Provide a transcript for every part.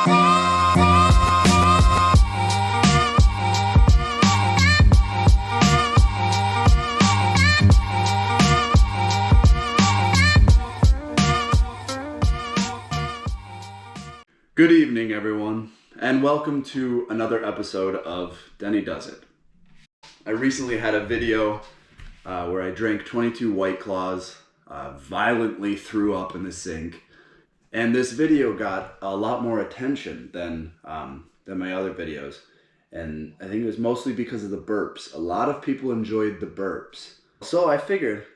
Good evening, everyone, and welcome to another episode of Denny Does It. I recently had a video where I drank 22 White Claws, violently threw up in the sink, and this video got a lot more attention than my other videos, and I think it was mostly because of the burps. A lot of people enjoyed the burps. So I figured,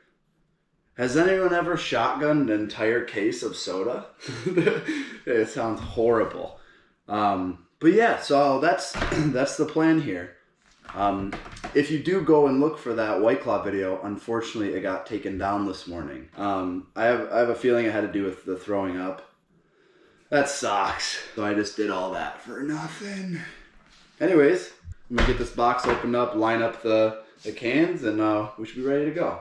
has anyone ever shotgunned an entire case of soda? It sounds horrible. But yeah, so that's the plan here. If you do go and look for that White Claw video, unfortunately it got taken down this morning. I have a feeling it had to do with the throwing up. That sucks. So I just did all that for nothing. Anyways, I'm gonna get this box opened up, line up the cans, and we should be ready to go.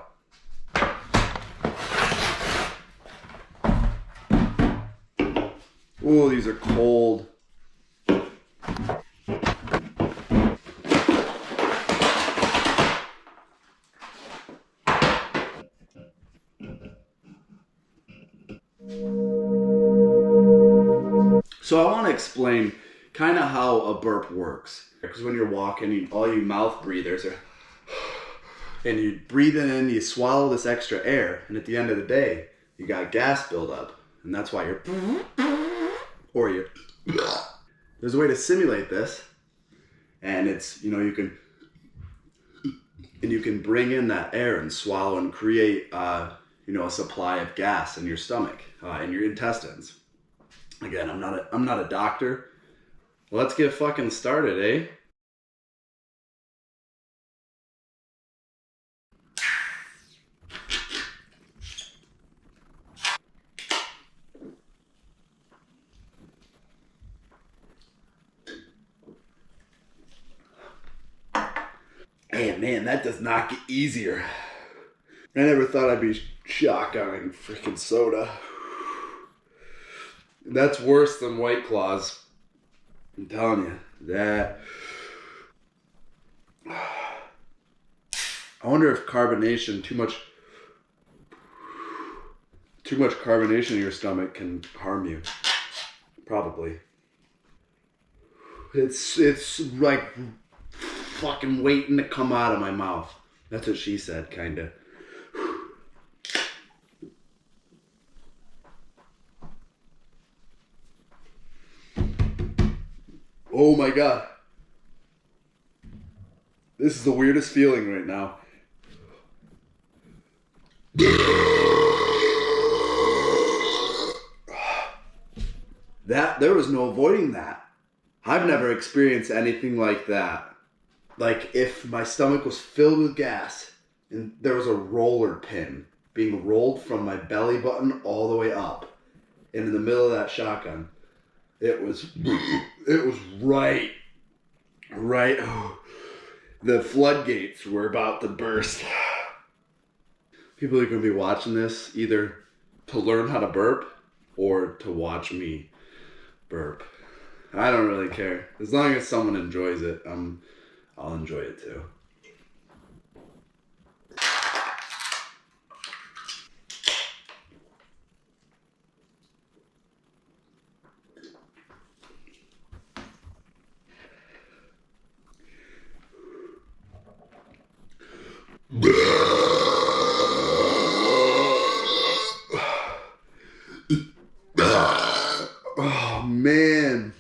Ooh, these are cold. So I want to explain kind of how a burp works. Because when you're walking, all you mouth breathers are, and you breathe in, you swallow this extra air, and at the end of the day, you got gas buildup, and that's why you're, or you're, there's a way to simulate this, and it's, you can bring in that air and swallow and create, a supply of gas in your stomach, in your intestines. Again, I'm not a doctor. Let's get fucking started, eh? Hey man, that does not get easier. I never thought I'd be shotgunning freaking soda. That's worse than White Claws. I'm telling you, that. I wonder if carbonation, too much carbonation in your stomach can harm you. Probably. It's like fucking waiting to come out of my mouth. That's what she said, kinda. Oh my god. This is the weirdest feeling right now. There was no avoiding that. I've never experienced anything like that. Like if my stomach was filled with gas and there was a roller pin being rolled from my belly button all the way up, and in the middle of that shotgun, it was right. Oh, the floodgates were about to burst. People are going to be watching this either to learn how to burp or to watch me burp. I don't really care. As long as someone enjoys it, I'll enjoy it too. Oh man.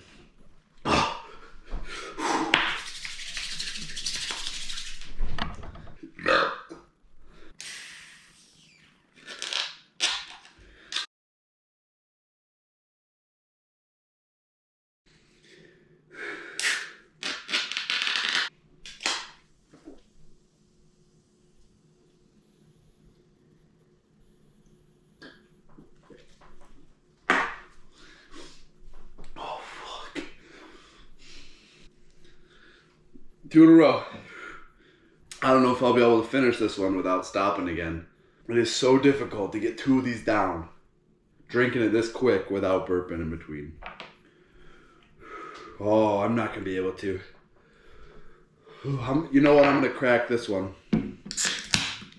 Two in a row. I don't know if I'll be able to finish this one without stopping again. It is so difficult to get 2 of these down. Drinking it this quick without burping in between. Oh, I'm not gonna be able to. You know what? I'm gonna crack this one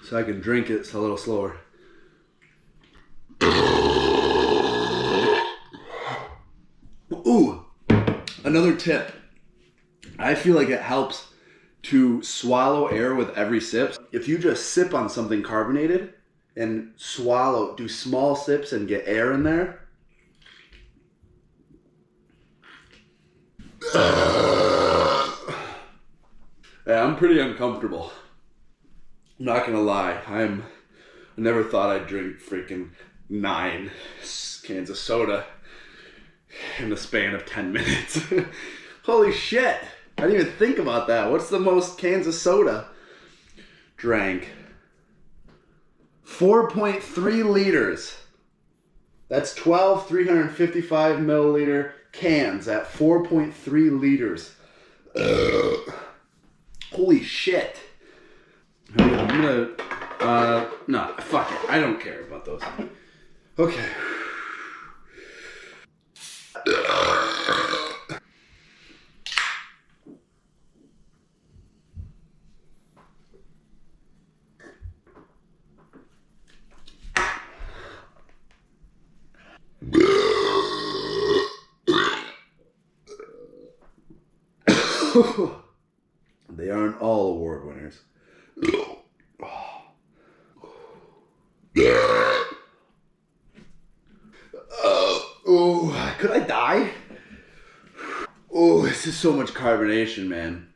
so I can drink it a little slower. Ooh, another tip. I feel like it helps to swallow air with every sip. If you just sip on something carbonated and swallow, do small sips and get air in there. Yeah, I'm pretty uncomfortable. I'm not gonna lie. I never thought I'd drink freaking 9 cans of soda in the span of 10 minutes. Holy shit. I didn't even think about that. What's the most cans of soda drank? 4.3 liters. That's 12 355 milliliter cans at 4.3 liters. Holy shit. I'm gonna, no, fuck it. I don't care about those. Okay. They aren't all award winners. Oh, could I die? Oh, this is so much carbonation, man.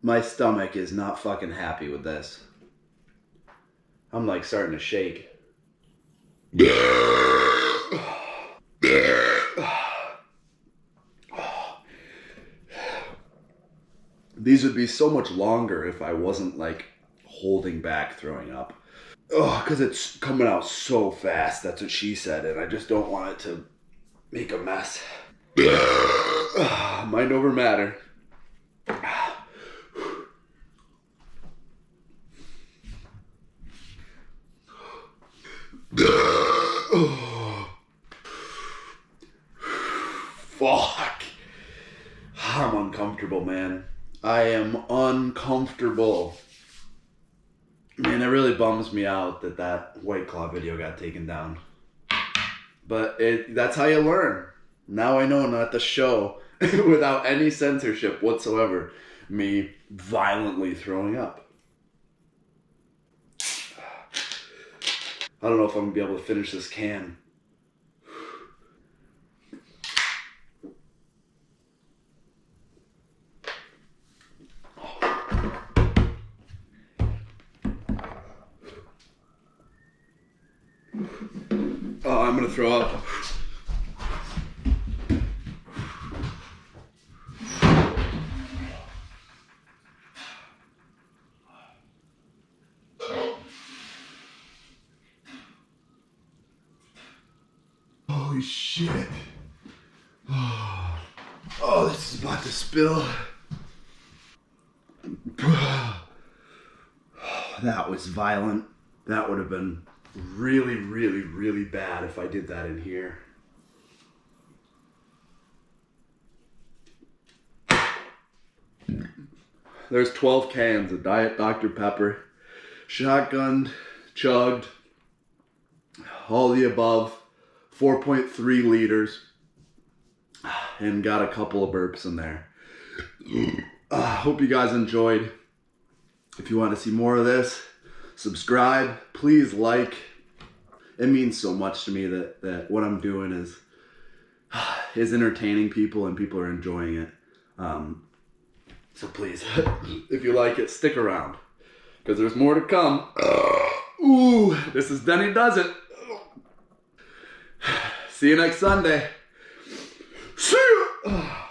My stomach is not fucking happy with this. I'm like starting to shake. These would be so much longer if I wasn't like holding back throwing up. Oh, because it's coming out so fast. That's what she said, and I just don't want it to make a mess. Mind over matter. Fuck. I'm uncomfortable, man. I am uncomfortable. Man, it really bums me out that White Claw video got taken down. But that's how you learn. Now I know not to show, without any censorship whatsoever, me violently throwing up. I don't know if I'm going to be able to finish this can. Oh, I'm going to throw up. Holy shit. Oh, this is about to spill. That was violent. That would have been really, really, really bad if I did that in here. There's 12 cans of Diet Dr. Pepper, shotgunned, chugged, all the above, 4.3 liters, and got a couple of burps in there. Hope you guys enjoyed. If you want to see more of this, subscribe, please like. It means so much to me that what I'm doing is entertaining people and people are enjoying it. So please, if you like it, stick around because there's more to come. Ooh, this is Denny Does It. See you next Sunday. See ya.